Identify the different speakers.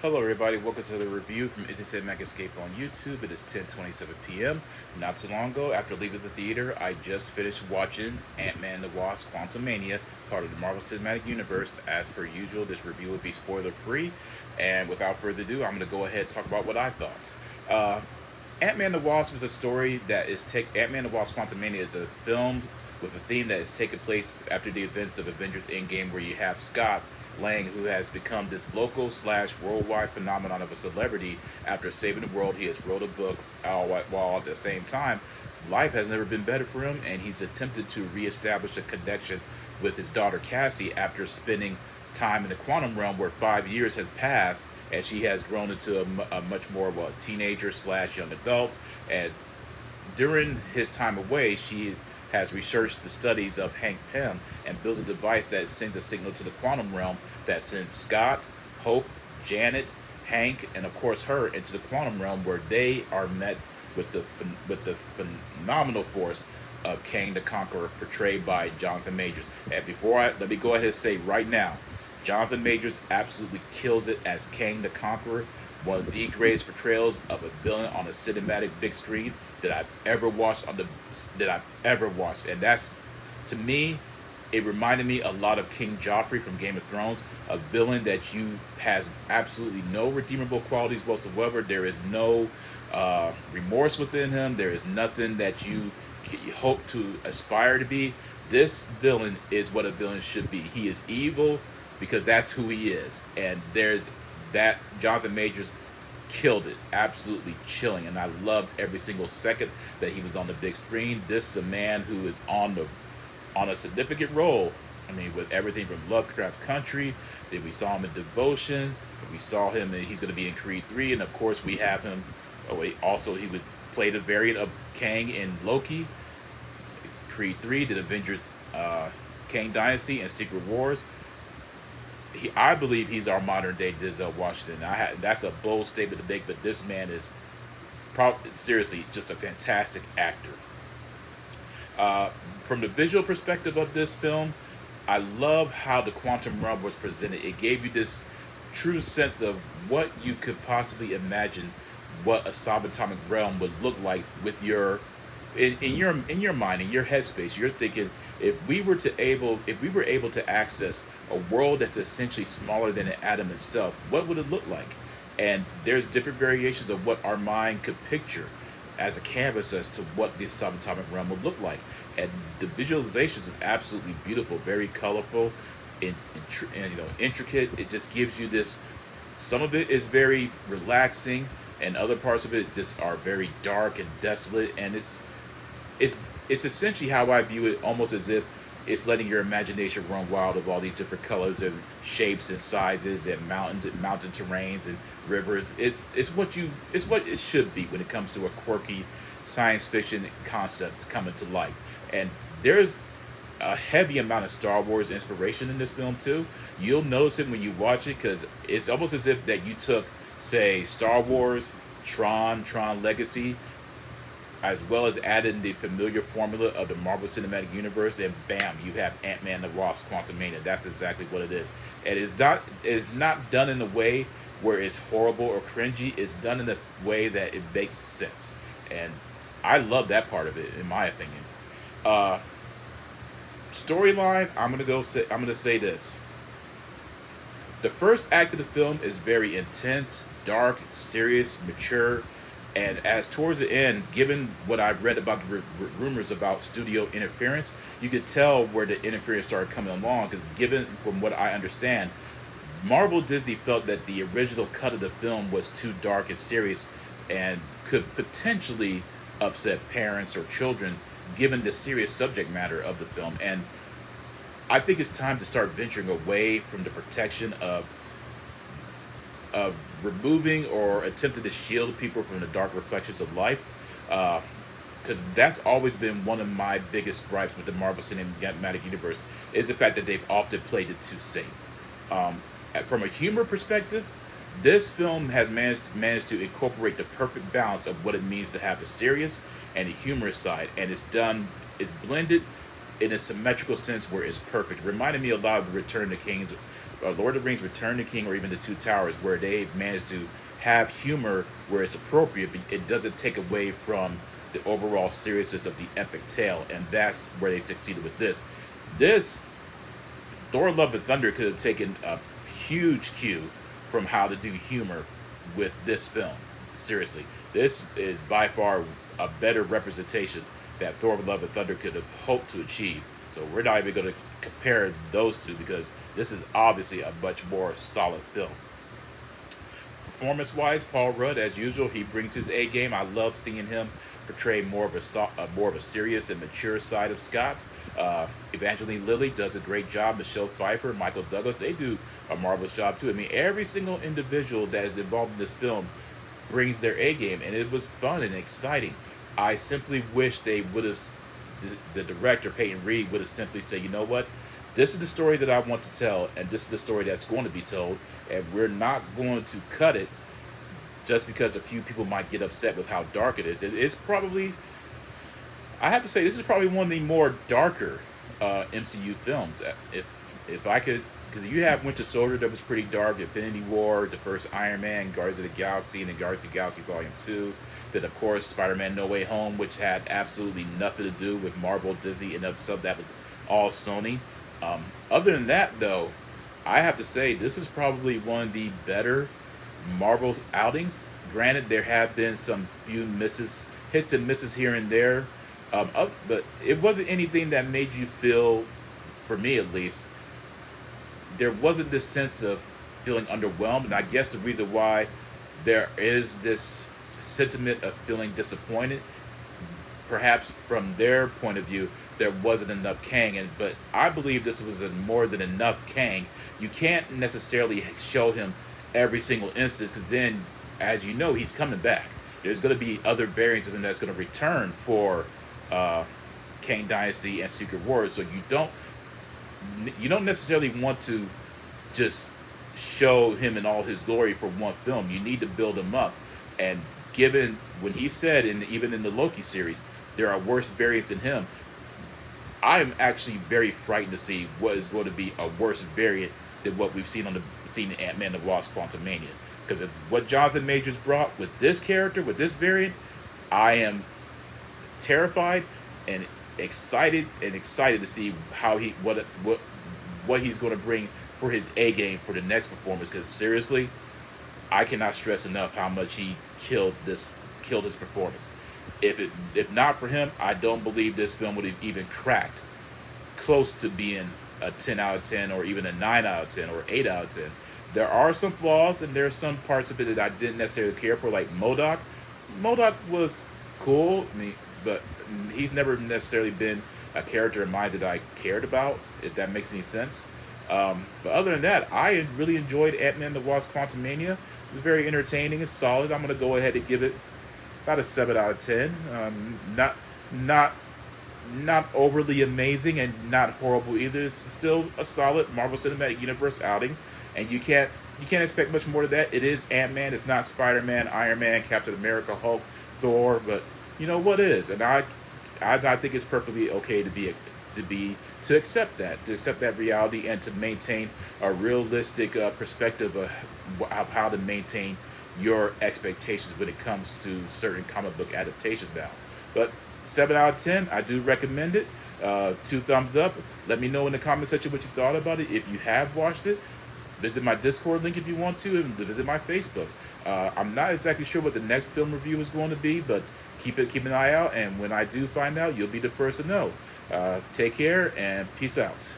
Speaker 1: Hello, everybody. Welcome to the review from Izzy Cinematic Escape on YouTube. It is 10:27 p.m. Not too long ago, after leaving the theater, I just finished watching Ant-Man and the Wasp: Quantumania, part of the Marvel Cinematic Universe. As per usual, this review will be spoiler-free. And without further ado, I'm going to go ahead and talk about what I thought. Uh, Ant-Man and the Wasp is a story that is Ant-Man and the Wasp: Quantumania is a film with a theme that is taking place after the events of Avengers Endgame, where you have Scott Lang, who has become this local slash worldwide phenomenon of a celebrity after saving the world. He has wrote a book, while at the same time, life has never been better for him, and he's attempted to reestablish a connection with his daughter Cassy after spending time in the quantum realm where 5 years has passed, and she has grown into a much more of a teenager slash young adult. And during his time away, she has researched the studies of Hank Pym and builds a device that sends a signal to the quantum realm that sends Scott, Hope, Janet, Hank, and of course her into the quantum realm, where they are met with the phenomenal force of Kang the Conqueror, portrayed by Jonathan Majors. And let me go ahead and say right now, Jonathan Majors absolutely kills it as Kang the Conqueror, one of the greatest portrayals of a villain on a cinematic big screen that I've ever watched. And that's, to me, it reminded me a lot of King Joffrey from Game of Thrones, a villain that you has absolutely no redeemable qualities whatsoever. There is no remorse within him. There is nothing that you hope to aspire to be. This villain is what a villain should be. He is evil because that's who he is. And there's that Jonathan Majors killed it, absolutely chilling, and I loved every single second that he was on the big screen. This is a man who is on a significant role. I mean, with everything from Lovecraft Country, then we saw him in Devotion, we saw him, and he's going to be in Creed 3, and of course we have him. Oh wait, also he was played a variant of Kang in Loki, Creed 3, the Avengers, Kang Dynasty, and Secret Wars. I believe he's our modern day Denzel Washington. That's a bold statement to make, but this man is seriously just a fantastic actor. From the visual perspective of this film, I love how the quantum realm was presented. It gave you this true sense of what you could possibly imagine what a subatomic realm would look like with in your mind, in your headspace. You're thinking, if we were able to access a world that's essentially smaller than an atom itself, what would it look like? And there's different variations of what our mind could picture as a canvas as to what this subatomic realm would look like. And the visualizations is absolutely beautiful, very colorful, and intricate. It just gives you this. Some of it is very relaxing, and other parts of it just are very dark and desolate. And it's it's essentially how I view it, almost as if it's letting your imagination run wild of all these different colors and shapes and sizes and mountain terrains and rivers. It's what it should be when it comes to a quirky science fiction concept coming to life. And there's a heavy amount of Star Wars inspiration in this film too. You'll notice it when you watch it, because it's almost as if that you took, say, Star Wars, Tron Legacy, as well as added the familiar formula of the Marvel Cinematic Universe, and bam, you have Ant-Man and the Wasp: Quantumania. That's exactly what it is. And it's not done in a way where it's horrible or cringy. It's done in a way that it makes sense, and I love that part of it, in my opinion. Uh, Storyline, I'm gonna say this. The first act of the film is very intense, dark, serious, mature, and as towards the end, given what I've read about the rumors about studio interference, you could tell where the interference started coming along. Because given from what I understand, Marvel Disney felt that the original cut of the film was too dark and serious, and could potentially upset parents or children, given the serious subject matter of the film. And I think it's time to start venturing away from the protection of removing or attempting to shield people from the dark reflections of life. Because that's always been one of my biggest gripes with the Marvel Cinematic Universe, is the fact that they've often played it too safe. From a humor perspective, this film has managed to incorporate the perfect balance of what it means to have a serious and a humorous side, and it's blended in a symmetrical sense where it's perfect. It reminded me a lot of the Return of the King's Lord of the Rings: Return to King, or even the Two Towers, where they managed to have humor where it's appropriate, but it doesn't take away from the overall seriousness of the epic tale, and that's where they succeeded with this. This Thor: Love and Thunder could have taken a huge cue from how to do humor with this film. Seriously, this is by far a better representation that Thor: Love and Thunder could have hoped to achieve. So we're not even going to compare those two because this is obviously a much more solid film. Performance-wise, Paul Rudd, as usual, he brings his A game. I love seeing him portray more of a serious and mature side of Scott. Evangeline Lilly does a great job. Michelle Pfeiffer, Michael Douglas, they do a marvelous job too. I mean, every single individual that is involved in this film brings their A game, and it was fun and exciting. I simply wish they would have, the director Peyton Reed would have simply said, you know what, this is the story that I want to tell, and this is the story that's going to be told, and we're not going to cut it just because a few people might get upset with how dark it is. It is probably, I have to say, this is probably one of the more darker MCU films. If I could, because you have Winter Soldier that was pretty dark, Infinity War, the first Iron Man, Guardians of the Galaxy, and then Guardians of the Galaxy Volume 2. Then, of course, Spider-Man No Way Home, which had absolutely nothing to do with Marvel, Disney, and stuff that was all Sony. Other than that, though, I have to say, this is probably one of the better Marvel outings. Granted, there have been some few hits and misses here and there, but it wasn't anything that made you feel, for me at least, there wasn't this sense of feeling underwhelmed. And I guess the reason why there is this sentiment of feeling disappointed, perhaps from their point of view, there wasn't enough Kang. But I believe this was more than enough Kang. You can't necessarily show him every single instance, because then, as you know, he's coming back. There's going to be other variants of him that's going to return for Kang Dynasty and Secret Wars. So you don't necessarily want to just show him in all his glory for one film. You need to build him up. And given when he said, even in the Loki series, there are worse variants than him, I am actually very frightened to see what is going to be a worse variant than what we've seen in Ant-Man and the Wasp: Quantumania. Because of what Jonathan Majors brought with this character, with this variant, I am terrified and excited to see how what he's going to bring for his A game for the next performance. Because seriously, I cannot stress enough how much he killed his performance. If not for him, I don't believe this film would have even cracked close to being a 10 out of 10 or even a 9 out of 10 or 8 out of 10. There are some flaws, and there are some parts of it that I didn't necessarily care for, like MODOK. MODOK was cool, but he's never necessarily been a character of mine that I cared about, if that makes any sense. But other than that, I really enjoyed Ant-Man the Wasp: Quantumania. It was very entertaining and solid. I'm going to go ahead and give it about a 7 out of 10. Not overly amazing and not horrible either. It's still a solid Marvel Cinematic Universe outing, and you can't expect much more to that. It is Ant-Man. It's not Spider-Man, Iron Man, Captain America, Hulk, Thor, but you know what is, and I think it's perfectly okay to accept that reality and to maintain a realistic perspective of how to maintain your expectations when it comes to certain comic book adaptations now. But 7 out of 10, I do recommend it. 2 thumbs up. Let me know in the comment section what you thought about it. If you have watched it, visit my Discord link if you want to, and visit my Facebook. I'm not exactly sure what the next film review is going to be, but keep an eye out, and when I do find out, you'll be the first to know. Take care, and peace out.